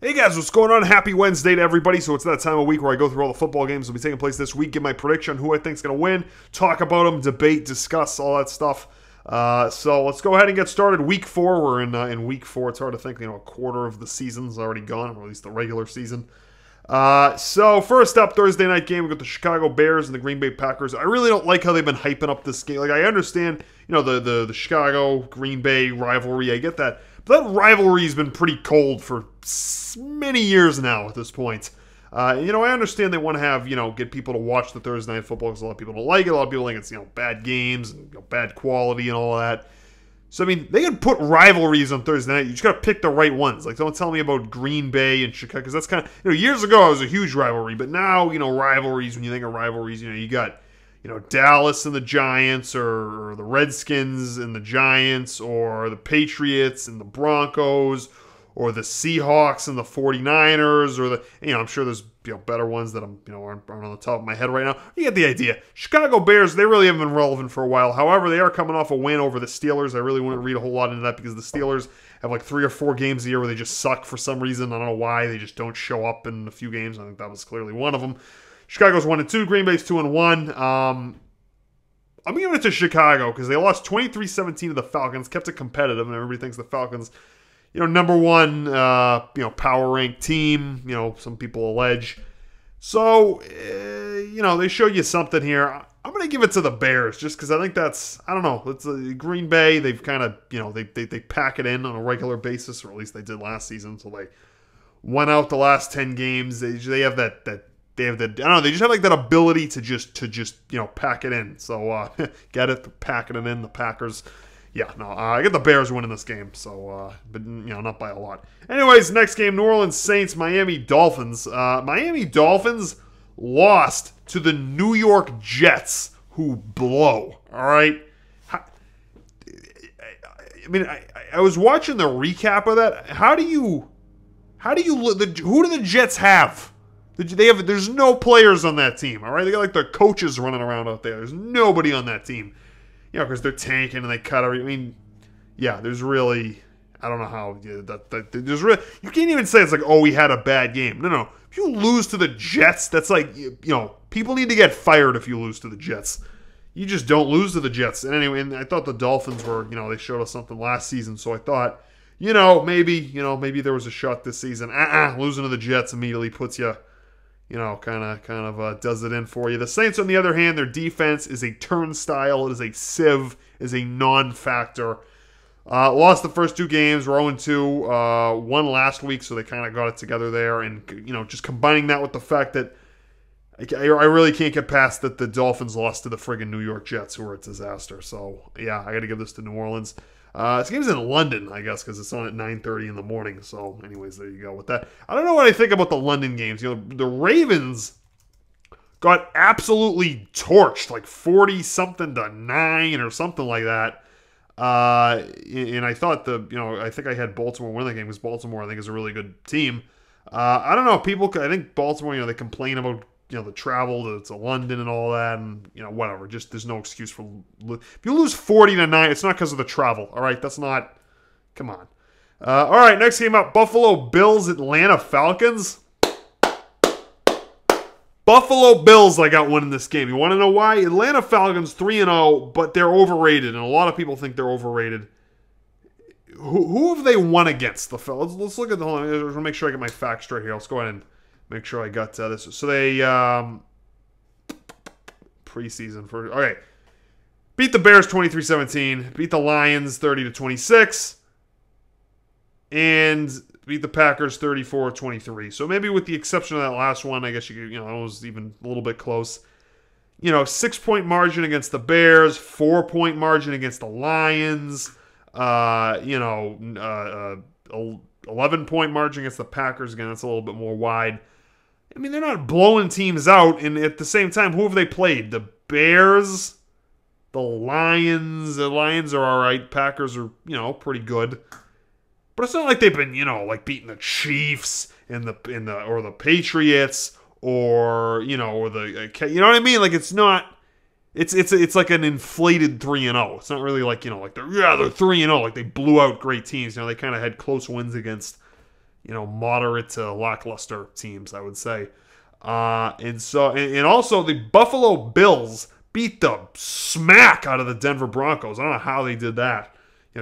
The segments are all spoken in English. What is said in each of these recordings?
Hey guys, what's going on? Happy Wednesday to everybody. So it's that time of week where I go through all the football games that will be taking place this week, give my prediction on who I think is going to win, talk about them, debate, discuss, all that stuff. So let's go ahead and get started. Week 4, we're in week 4. It's hard to think, a quarter of the season's already gone, or at least the regular season. So first up, Thursday night game, we got the Chicago Bears and the Green Bay Packers. I really don't like how they've been hyping up this game. Like, I understand, the Chicago Green Bay rivalry. I get that. But that rivalry's been pretty cold for many years now at this point. I understand they want to have, get people to watch the Thursday night football because a lot of people don't like it. A lot of people think it's, bad games and bad quality and all that. So, they can put rivalries on Thursday night. You just got to pick the right ones. Like, don't tell me about Green Bay and Chicago, because that's kind of, years ago it was a huge rivalry. But now, rivalries, when you think of rivalries, you got, Dallas and the Giants, or the Redskins and the Giants, or the Patriots and the Broncos, or the Seahawks and the 49ers, or I'm sure there's better ones that aren't on the top of my head right now. You get the idea. Chicago Bears, they really haven't been relevant for a while. However, they are coming off a win over the Steelers. I really wouldn't read a whole lot into that because the Steelers have like 3 or 4 games a year where they just suck for some reason. I don't know why. They just don't show up in a few games. I think that was clearly one of them. Chicago's 1-2. Green Bay's 2-1. I'm giving it to Chicago because they lost 23-17 to the Falcons, kept it competitive, and everybody thinks the Falcons, number one, power ranked team, some people allege. So, they show you something here. I'm going to give it to the Bears just because I think that's, I don't know, it's Green Bay. They've kind of, they pack it in on a regular basis, or at least they did last season. So they won out the last 10 games. They have they have that, I don't know, they just have like that ability to just pack it in. So, get it, packing it in, the Packers. Yeah, no, I get the Bears winning this game, so, but, not by a lot. Anyways, next game, New Orleans Saints, Miami Dolphins. Miami Dolphins lost to the New York Jets, who blow, all right? I was watching the recap of that. Who do the Jets have? There's no players on that team, all right? They got like their coaches running around out there. There's nobody on that team. Because they're tanking and they cut every. There's really, I don't know how. There's really, you can't even say it's like, oh, we had a bad game. No. If you lose to the Jets, that's like, people need to get fired if you lose to the Jets. You just don't lose to the Jets. And anyway, and I thought the Dolphins were, they showed us something last season, so I thought, maybe there was a shot this season. Losing to the Jets immediately puts you. Kind of does it in for you. The Saints, on the other hand, their defense is a turnstile. It is a sieve, is a non-factor. Lost the first 2 games. We're 0-2. Won last week, so they kind of got it together there. And, just combining that with the fact that I really can't get past that the Dolphins lost to the friggin' New York Jets, who are a disaster. So, yeah, I got to give this to New Orleans. This game's in London, I guess, because it's on at 9:30 in the morning. So, anyways, there you go with that. I don't know what I think about the London games. The Ravens got absolutely torched, like 40-something to 9 or something like that. And I thought I think I had Baltimore win that game because Baltimore, I think, is a really good team. I don't know. I think Baltimore, they complain about the travel to London and all that, and whatever. Just there's no excuse for if you lose 40 to 9, it's not because of the travel. All right, that's not. Come on. All right, next game up: Buffalo Bills, Atlanta Falcons. Buffalo Bills, I got winning this game. You want to know why? Atlanta Falcons 3-0, but they're overrated, and a lot of people think they're overrated. Who have they won against? The Falcons? Let's look at the. Hold on, let's make sure I get my facts straight here. Let's go ahead and make sure I got this. So they preseason for okay. Beat the Bears 23-17, beat the Lions 30-26, and beat the Packers 34-23. So maybe with the exception of that last one, I guess it was even a little bit close. 6-point margin against the Bears, 4-point margin against the Lions, 11-point margin against the Packers. Again, that's a little bit more wide. They're not blowing teams out, and at the same time, who have they played? The Bears, the Lions. The Lions are all right. Packers are, pretty good. But it's not like they've been, like beating the Chiefs or the Patriots or the you know what I mean? Like it's not. It's like an inflated 3-0. It's not really like they're 3-0. Like they blew out great teams. They kind of had close wins against moderate to lackluster teams, I would say. And also the Buffalo Bills beat the smack out of the Denver Broncos. I don't know how they did that,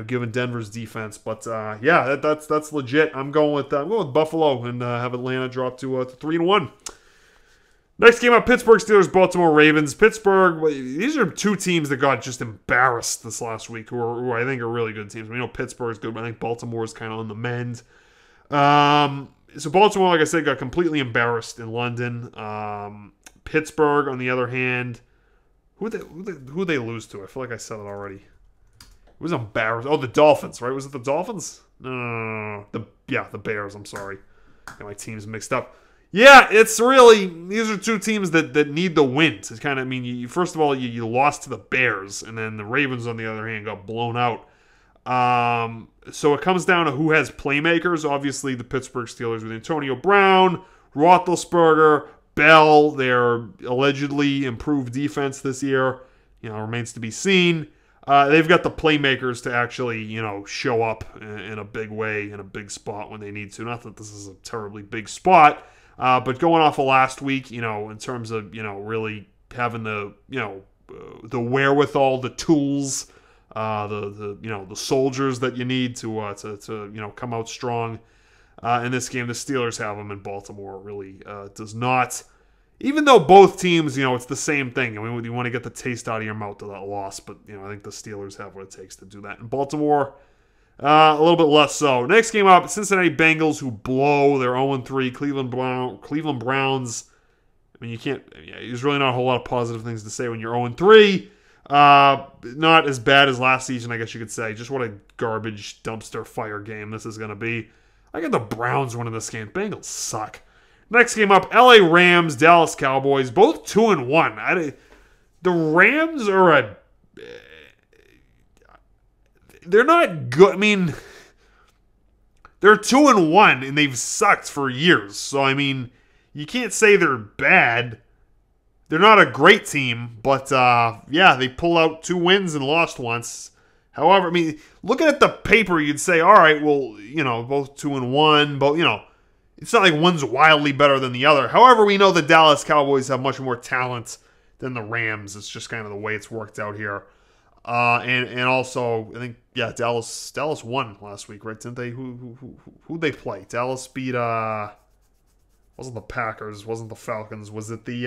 given Denver's defense. But that's legit. I'm going with Buffalo and have Atlanta drop to 3-1. Next game up, Pittsburgh Steelers, Baltimore Ravens. Pittsburgh, these are two teams that got just embarrassed this last week, who I think are really good teams. We know Pittsburgh's good, but I think Baltimore is kind of on the mend. So Baltimore, like I said, got completely embarrassed in London. Pittsburgh, on the other hand, who they lose to? I feel like I said it already. It was embarrassed. Oh, the Dolphins, right? Was it the Dolphins? No. The Bears. I'm sorry. Got my teams mixed up. Yeah, it's really, these are two teams that need the win. It's kind of, first of all, you lost to the Bears, and then the Ravens, on the other hand, got blown out. So it comes down to who has playmakers. Obviously, the Pittsburgh Steelers with Antonio Brown, Roethlisberger, Bell, their allegedly improved defense this year, remains to be seen. They've got the playmakers to actually, show up in a big way, in a big spot when they need to. Not that this is a terribly big spot. But going off of last week, in terms of, really having the wherewithal, the tools, the soldiers that you need to come out strong in this game, the Steelers have them, and Baltimore really does not. Even though both teams, it's the same thing. You want to get the taste out of your mouth of that loss, but I think the Steelers have what it takes to do that. And Baltimore, a little bit less so. Next game up, Cincinnati Bengals, who blow. They're 0-3. Cleveland Browns. There's really not a whole lot of positive things to say when you're 0-3. Not as bad as last season, I guess you could say. Just what a garbage dumpster fire game this is going to be. I got the Browns winning this game. Bengals suck. Next game up, LA Rams, Dallas Cowboys. Both 2-1. The Rams are they're not good. They're 2-1, and they've sucked for years. So, you can't say they're bad. They're not a great team, but, they pull out 2 wins and lost once. However, looking at the paper, you'd say, all right, well, both 2-1, but, it's not like one's wildly better than the other. However, we know the Dallas Cowboys have much more talent than the Rams. It's just kind of the way it's worked out here. And also, I think, Dallas won last week, right? Didn't they? Who'd they play? Dallas beat, wasn't the Packers, wasn't the Falcons, was it the,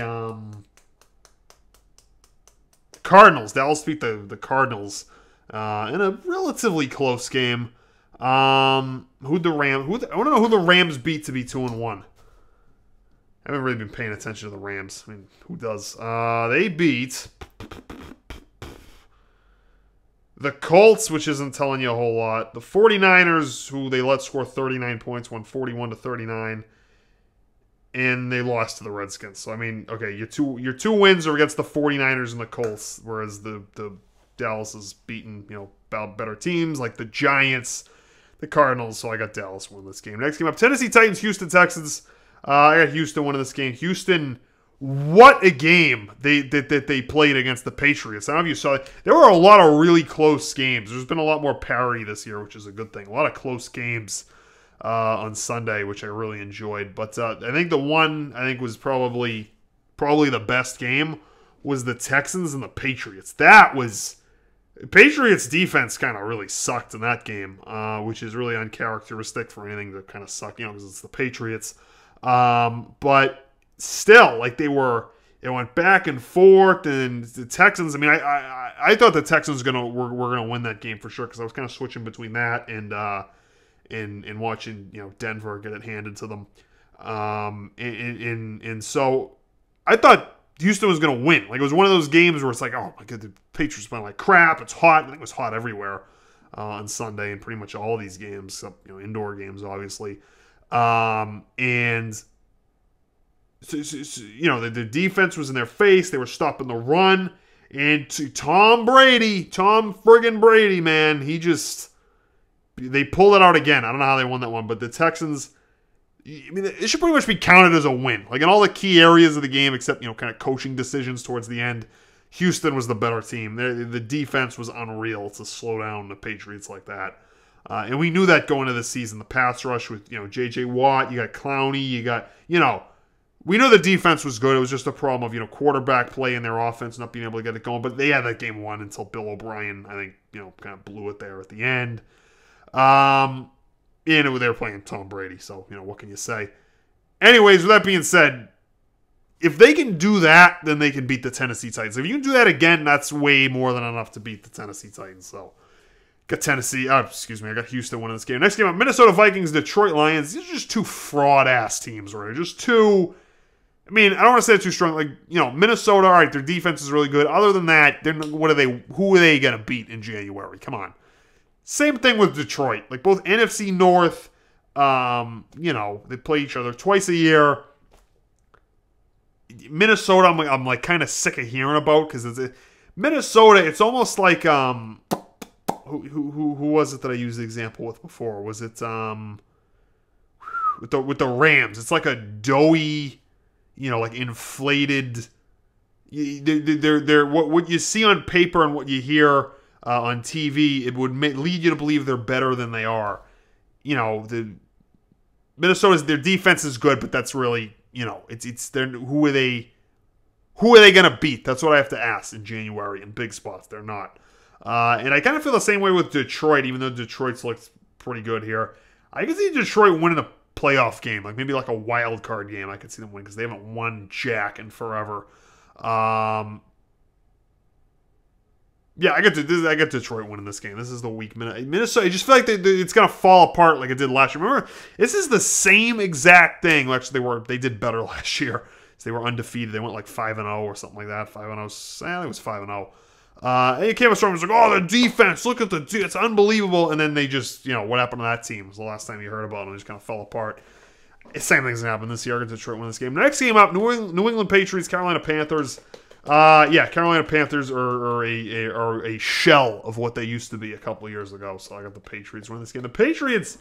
Cardinals? Dallas beat the Cardinals, in a relatively close game. I want to know who the Rams beat to be 2-1. I haven't really been paying attention to the Rams. Who does? They beat the Colts, which isn't telling you a whole lot. The 49ers, who they let score 39 points, won 41-39. And they lost to the Redskins. So, okay, your two wins are against the 49ers and the Colts, whereas the Dallas is beating, better teams like the Giants, the Cardinals. So I got Dallas win this game. Next game up, Tennessee Titans, Houston Texans. I got Houston winning this game. Houston, what a game they played against the Patriots. I don't know if you saw it. There were a lot of really close games. There's been a lot more parity this year, which is a good thing. A lot of close games on Sunday, which I really enjoyed. But I think the one was probably the best game was the Texans and the Patriots. Patriots defense kind of really sucked in that game, which is really uncharacteristic for anything to kind of suck, because it's the Patriots. But still, it went back and forth, and the Texans, I thought the Texans were gonna win that game for sure, because I was kind of switching between that and watching, Denver get it handed to them. And so I thought Houston was going to win. It was one of those games where it's like, oh my God, the Patriots playing like crap. It's hot. I think it was hot everywhere on Sunday and pretty much all these games, except, indoor games, obviously. And so, the defense was in their face. They were stopping the run. And to Tom friggin' Brady, man, they pulled it out again. I don't know how they won that one, but the Texans, it should pretty much be counted as a win. In all the key areas of the game, except, kind of coaching decisions towards the end, Houston was the better team. The defense was unreal to slow down the Patriots like that. And we knew that going into the season. The pass rush with, J.J. Watt, you got Clowney, you got, we knew the defense was good. It was just a problem of, quarterback play in their offense, not being able to get it going. But they had that game won until Bill O'Brien, I think, kind of blew it there at the end. And they were playing Tom Brady, so, what can you say? Anyways, with that being said, if they can do that, then they can beat the Tennessee Titans. If you can do that again, that's way more than enough to beat the Tennessee Titans. So, got I got Houston winning this game. Next game up, Minnesota Vikings, Detroit Lions. These are just two fraud-ass teams, right? Just two, I don't want to say they're too strong. Like, Minnesota, all right, their defense is really good. Other than that, who are they going to beat in January? Come on. Same thing with Detroit. Like, both NFC North, they play each other twice a year. Minnesota, I'm like kind of sick of hearing about because Minnesota. It's almost like who was it that I used the example with before? Was it with the Rams? It's like a doughy, like inflated. They're what you see on paper and what you hear on TV. It would lead you to believe they're better than they are. The Minnesota's their defense is good, but that's really. It's who are they going to beat? That's what I have to ask in January in big spots. They're not. And I kind of feel the same way with Detroit, even though Detroit's looks pretty good here. I can see Detroit winning a playoff game, like maybe like a wild card game. I could see them win because they haven't won jack in forever. Yeah, I got Detroit winning this game. This is the weak Minnesota. I just feel like it's gonna fall apart like it did last year. Remember, this is the same exact thing. Actually, they did better last year. So they were undefeated. They went like 5-0 or something like that. 5-0. I think it was 5-0. And it came up strong. It was like, oh, the defense. Look at it's unbelievable. And then they just, what happened to that team? It was the last time you heard about them. They just kind of fell apart. Same thing's gonna happen this year. I got Detroit win this game. Next game up, New England Patriots, Carolina Panthers. Carolina Panthers are a shell of what they used to be a couple of years ago. So I got the Patriots winning this game. The Patriots,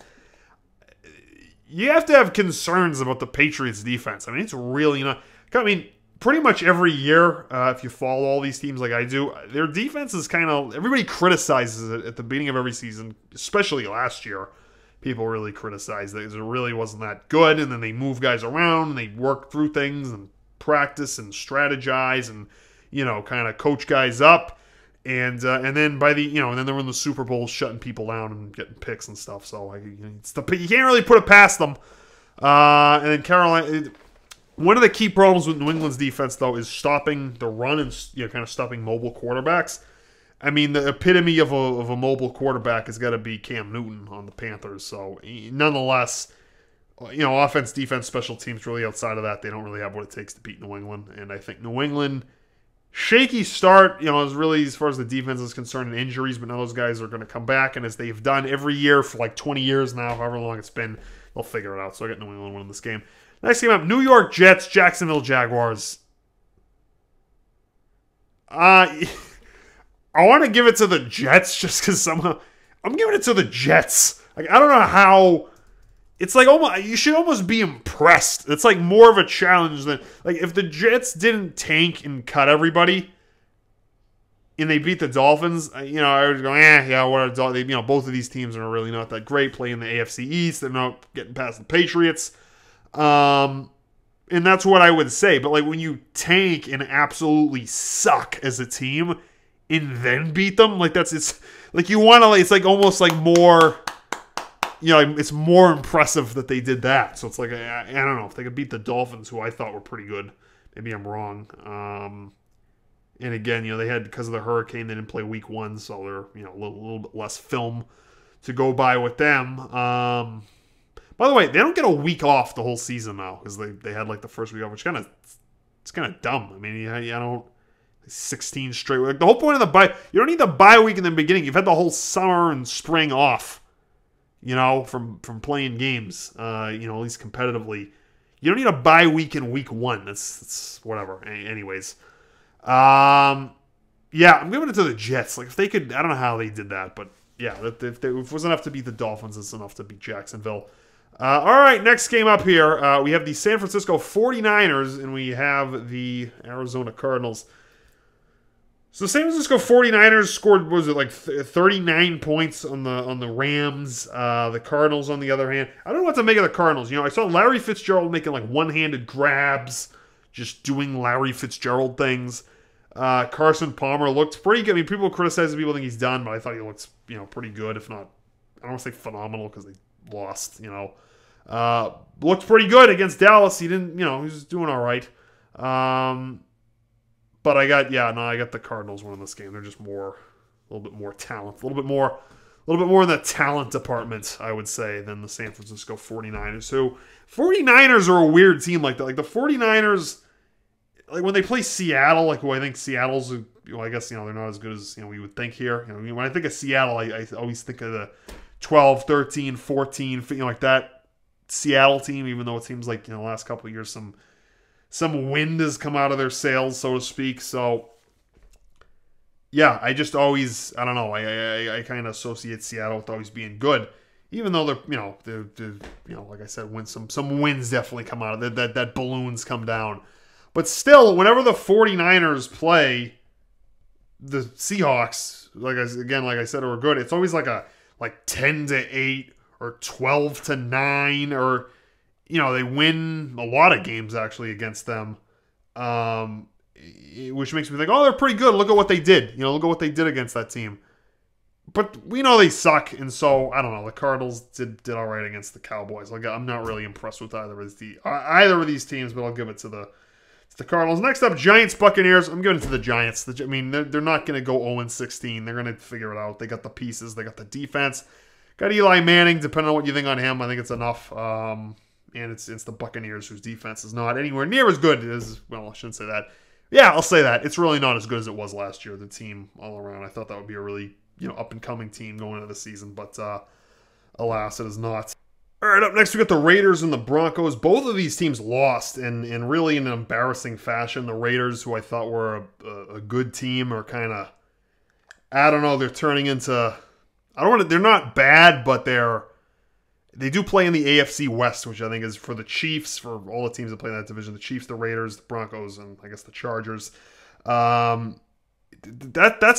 you have to have concerns about the Patriots defense. It's really not. Pretty much every year, if you follow all these teams like I do, their defense is kind of, everybody criticizes it at the beginning of every season, especially last year. People really criticized it because it really wasn't that good. And then they move guys around and they work through things and practice and strategize and kind of coach guys up and then by the and then they're in the Super Bowl shutting people down and getting picks and stuff. So you can't really put it past them. And then Carolina, one of the key problems with New England's defense though is stopping the run and kind of stopping mobile quarterbacks. The epitome of a mobile quarterback has got to be Cam Newton on the Panthers. So nonetheless. Offense, defense, special teams, really outside of that, they don't really have what it takes to beat New England. And I think New England, shaky start, is really as far as the defense is concerned and injuries, but now those guys are going to come back. And as they've done every year for like 20 years now, however long it's been, they'll figure it out. So I got New England winning this game. Next game up, New York Jets, Jacksonville Jaguars. I want to give it to the Jets just because somehow I'm giving it to the Jets. Like, I don't know how. It's like you should almost be impressed. It's like more of a challenge than like if the Jets didn't tank and cut everybody, and they beat the Dolphins. I was going, what are they? Both of these teams are really not that great. Playing the AFC East, they're not getting past the Patriots, and that's what I would say. But like when you tank and absolutely suck as a team, and then beat them, like it's like you want to. It's like almost like more. It's more impressive that they did that. So it's like, I don't know, if they could beat the Dolphins, who I thought were pretty good. Maybe I'm wrong. And again, they had, because of the hurricane, they didn't play week 1, so they're, a little bit less film to go by with them. By the way, they don't get a week off the whole season now, because they had like the first week off, which it's kind of dumb. I don't, 16 straight. Like the whole point of the bye, you don't need the bye week in the beginning. You've had the whole summer and spring off. From playing games, at least competitively. You don't need a bye week in week 1. That's whatever. Anyways. I'm giving it to the Jets. Like, if they could, I don't know how they did that, but yeah, if it was enough to beat the Dolphins, it's enough to beat Jacksonville. All right, next game up here. We have the San Francisco 49ers, and we have the Arizona Cardinals. So San Francisco 49ers scored, what was it, like 39 points on the Rams. The Cardinals, on the other hand, I don't know what to make of the Cardinals. I saw Larry Fitzgerald making like one-handed grabs, just doing Larry Fitzgerald things. Carson Palmer looked pretty good. I mean, people criticize him, people think he's done, but I thought he looked, pretty good, if not, I don't want to say phenomenal because they lost, looked pretty good against Dallas. He didn't, he was doing all right. But I got the Cardinals winning this game. They're just a little bit more talent, a little bit more in the talent department, I would say, than the San Francisco 49ers. So 49ers are a weird team like that. Like the 49ers, like when they play Seattle, like who I think Seattle's, I guess, they're not as good as, we would think here. When I think of Seattle, I always think of the 12, 13, 14, like that Seattle team, even though it seems like, the last couple of years some wind has come out of their sails, so to speak. So, yeah, I just always, I don't know, I kind of associate Seattle with always being good, even though they're like I said, some winds definitely come out of it, that balloons come down. But still, whenever the 49ers play the Seahawks, like I said, are good, it's always like 10-8 or 12-9 or. They win a lot of games, actually, against them, which makes me think, oh, they're pretty good. Look at what they did. Look at what they did against that team. But we know they suck, and so, I don't know. The Cardinals did all right against the Cowboys. I'm not really impressed with either of these teams, but I'll give it to the Cardinals. Next up, Giants, Buccaneers. I'm giving it to the Giants. They're not going to go 0-16. They're going to figure it out. They got the pieces. They got the defense. Got Eli Manning. Depending on what you think on him, I think it's enough. And it's the Buccaneers, whose defense is not anywhere near as good as, well, I shouldn't say that. Yeah, I'll say that. It's really not as good as it was last year, the team all around. I thought that would be a really, up-and-coming team going into the season, but alas, it is not. All right, up next we got the Raiders and the Broncos. Both of these teams lost, and really in an embarrassing fashion. The Raiders, who I thought were a good team, are kind of, I don't know, they're turning into, they're not bad, but they do play in the AFC West, which I think is for the Chiefs, for all the teams that play in that division, the Chiefs, the Raiders, the Broncos, and I guess the Chargers. That's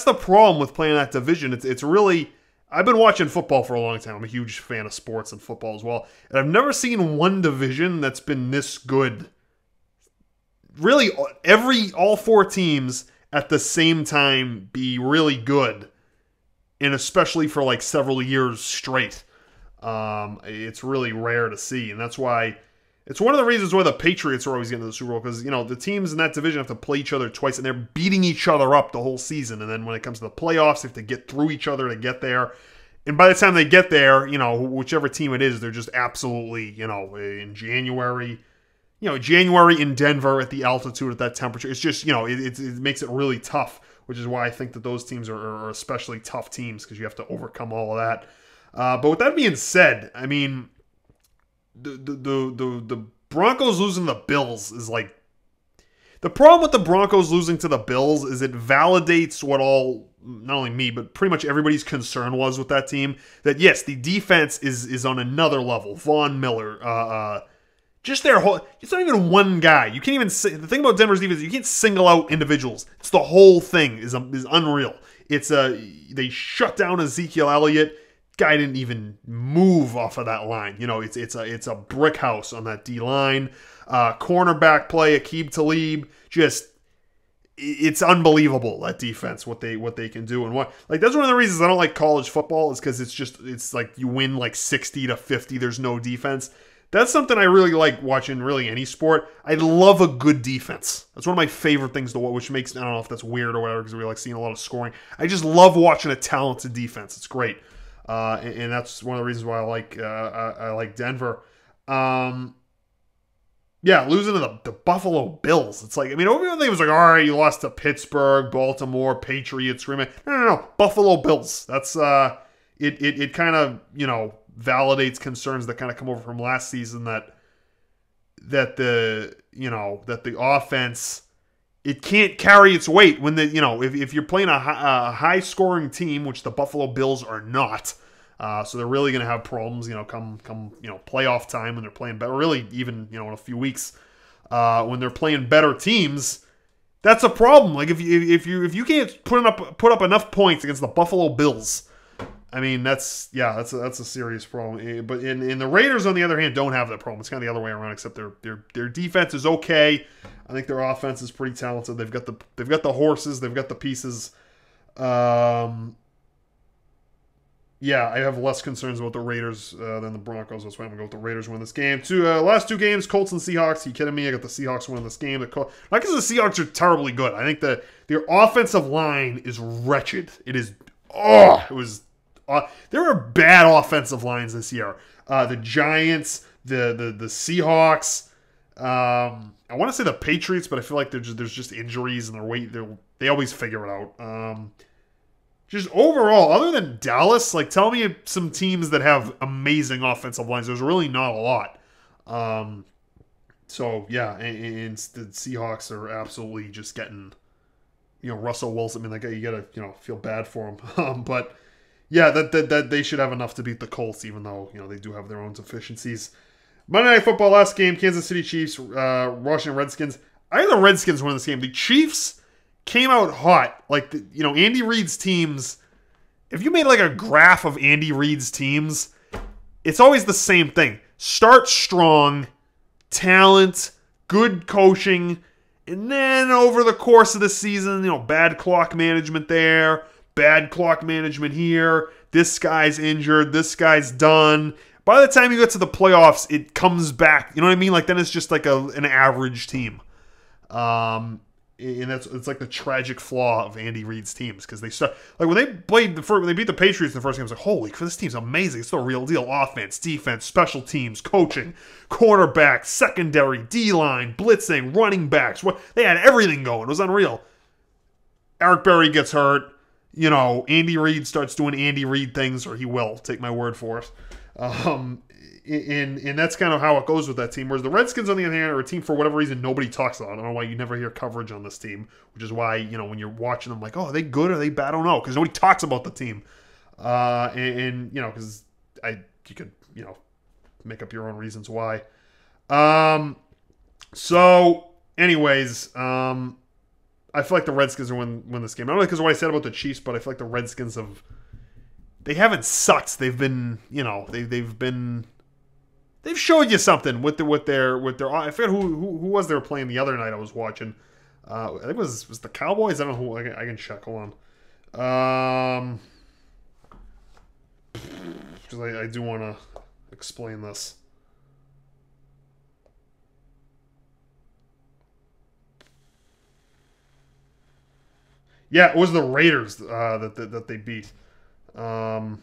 the problem with playing that division. It's really, I've been watching football for a long time. I'm a huge fan of sports and football as well. And I've never seen one division that's been this good. Really, all four teams at the same time be really good. And especially for like several years straight. It's really rare to see, and that's why it's one of the reasons why the Patriots are always getting to the Super Bowl, because the teams in that division have to play each other twice, and they're beating each other up the whole season. And then when it comes to the playoffs, they have to get through each other to get there. And by the time they get there, whichever team it is, they're just absolutely, in January, January in Denver at the altitude at that temperature. It's just, it makes it really tough, which is why I think that those teams are especially tough teams, because you have to overcome all of that. But with that being said, I mean, the Broncos losing to the Bills is like, the problem with the Broncos losing to the Bills is it validates what not only me, but pretty much everybody's concern was with that team. That yes, the defense is on another level. Von Miller, just their whole, it's not even one guy. You can't even the thing about Denver's defense, you can't single out individuals. It's the whole thing is unreal. It's they shut down Ezekiel Elliott. Guy didn't even move off of that line. It's a brick house on that D line. Cornerback play, Aqib Talib, just it's unbelievable, that defense, what they can do. And that's one of the reasons I don't like college football, is because it's like you win like 60-50. There's no defense. That's something I really like watching, really, any sport. I love a good defense. That's one of my favorite things to watch, which makes, I don't know if that's weird or whatever, because we like seeing a lot of scoring. I just love watching a talented defense. It's great. And that's one of the reasons why I like Denver. Losing to the Buffalo Bills. It's like, everyone was like, all right, you lost to Pittsburgh, Baltimore, Patriots, Green Bay. No. Buffalo Bills. That's it kind of, validates concerns that kind of come over from last season that the offense, it can't carry its weight when if you're playing a high scoring team, which the Buffalo Bills are not. So they're really going to have problems, come playoff time when they're playing better. Really, even in a few weeks, when they're playing better teams, that's a problem. Like if you can't put up enough points against the Buffalo Bills, I mean that's a serious problem. But in the Raiders, on the other hand, don't have that problem. It's kind of the other way around, except their defense is okay. I think their offense is pretty talented. They've got the horses, they've got the pieces. Yeah, I have less concerns about the Raiders than the Broncos. That's why I'm going to go with the Raiders win this game. Last 2 games, Colts and Seahawks. Are you kidding me? I got the Seahawks winning this game. Not because the Seahawks are terribly good. I think their offensive line is wretched. There are bad offensive lines this year. The Giants, the Seahawks. I want to say the Patriots, but I feel like there's just injuries and they always figure it out. Just overall, other than Dallas, like tell me some teams that have amazing offensive lines. There's really not a lot. So yeah, and the Seahawks are absolutely just getting, Russell Wilson. I mean, like you gotta, feel bad for him. But yeah, that they should have enough to beat the Colts, even though they do have their own deficiencies. Monday Night Football, last game, Kansas City Chiefs, Washington Redskins. I had the Redskins win this game. The Chiefs came out hot. Like, Andy Reid's teams, if you made like a graph of Andy Reid's teams, it's always the same thing. Start strong, talent, good coaching, and then over the course of the season, bad clock management there, bad clock management here, this guy's injured, this guy's done. By the time you get to the playoffs, it comes back. You know what I mean? Like, then it's just like an average team. And it's like the tragic flaw of Andy Reid's teams, because they start like when they beat the Patriots in the first game, it's like, holy, this team's amazing. It's the real deal. Offense, defense, special teams, coaching, quarterback, secondary, D-line, blitzing, running backs. They had everything going. It was unreal. Eric Berry gets hurt. Andy Reid starts doing Andy Reid things, or he will. Take my word for it. And that's kind of how it goes with that team. Whereas the Redskins, on the other hand, are a team for whatever reason nobody talks about. I don't know why you never hear coverage on this team, which is why, when you're watching them, like, oh, are they good or are they bad? I don't know, because nobody talks about the team. Because you could, make up your own reasons why. So, anyways, I feel like the Redskins will win this game. Not only because of what I said about the Chiefs, but I feel like the Redskins they haven't sucked. They've been, they've showed you something with their. I forget who was they were playing the other night. I was watching. I think it was the Cowboys. I don't know who. I can check. Hold on. Because I do want to explain this. Yeah, it was the Raiders that they beat. Wow.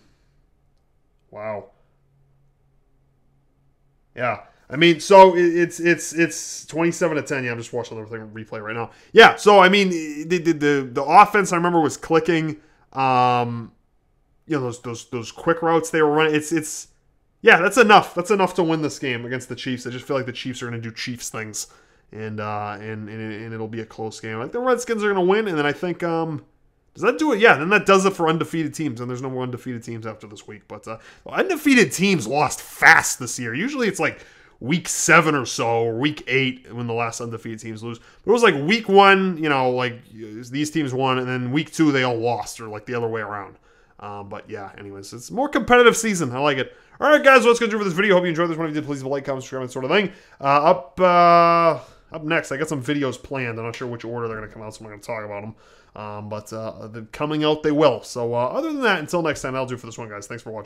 Yeah. I mean, so it's 27-10. Yeah, I'm just watching everything replay right now. Yeah, so I mean, the offense I remember was clicking. Those quick routes they were running. It's yeah, that's enough. That's enough to win this game against the Chiefs. I just feel like the Chiefs are going to do Chiefs things, and it'll be a close game. I think the Redskins are going to win, and then I think does that do it? Yeah, then that does it for undefeated teams, and there's no more undefeated teams after this week. But undefeated teams lost fast this year. Usually it's like week 7 or so, or week 8 when the last undefeated teams lose. But it was like week 1, like these teams won, and then week 2 they all lost, or like the other way around. But yeah, anyways, it's a more competitive season. I like it. All right, guys, what's going to do for this video? Hope you enjoyed this one. If you did, please leave a like, comment, subscribe, and sort of thing. Up next, I got some videos planned. I'm not sure which order they're going to come out, so I'm not going to talk about them. But coming out, they will. So other than that, until next time, that'll do for this one, guys. Thanks for watching.